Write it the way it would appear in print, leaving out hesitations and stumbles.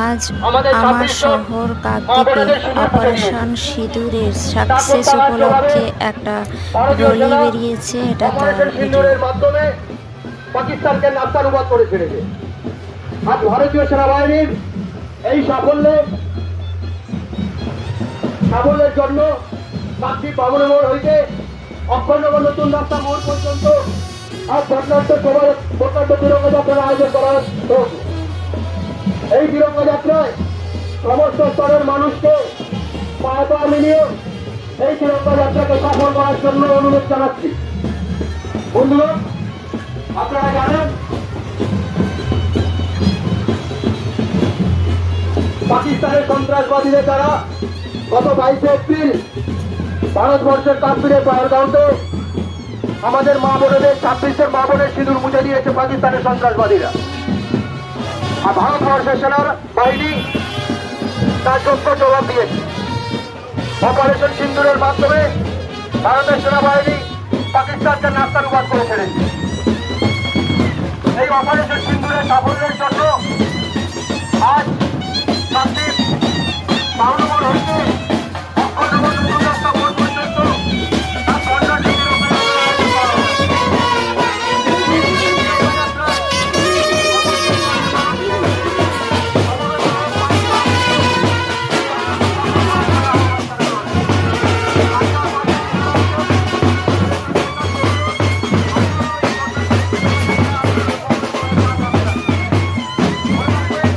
আজ আমার শহর কাকদ্বীপে অপারেশন সিঁদুরের সাকসেস উপলক্ষে একটা রলি বেরিয়েছে। এটা তার ভিডিও। পাকিস্তানকে নাস্তানুবাদ করে ছেড়েছে। আজ ভারতীয় সেনাবাহিনীর এই সাফল্যের জন্য কাকদ্বীপ বামুন মোড় হইতে অক্ষরনগর নতুন রাস্তা মোড় পর্যন্ত আজ প্রকাণ্ড তিরঙ্গা যাত্রার আয়োজন করা হয়েছে। এই তিরঙ্গা যাত্রায় সমস্ত স্তরের মানুষকে পায়ে পা মিলিয়ে এই তিরঙ্গা যাত্রাকে সফল করার জন্য অনুরোধ জানাচ্ছি। বন্ধুগণ, আপনারা জানেন পাকিস্তানের সন্ত্রাসবাদীদের দ্বারা গত 22 এপ্রিল ভারতবর্ষের কাশ্মীরের পহেলগাঁওতে আমাদের মা বোনেদের 26 মা বোনের সিঁদুর মুছে দিয়েছে পাকিস্তানের সন্ত্রাসবাদীরা। আর ভারতবর্ষের সেনার বাহিনী তার যোগ্য জবাব দিয়েছে। অপারেশন সিন্দুরের মাধ্যমে ভারতের সেনাবাহিনী পাকিস্তানকে নাস্তানুবাদ করে ছেড়েছে। এই অপারেশন সিন্দুরের সাফল্যের জন্য আজ কাকদ্বীপ বামুন মোড় হইতে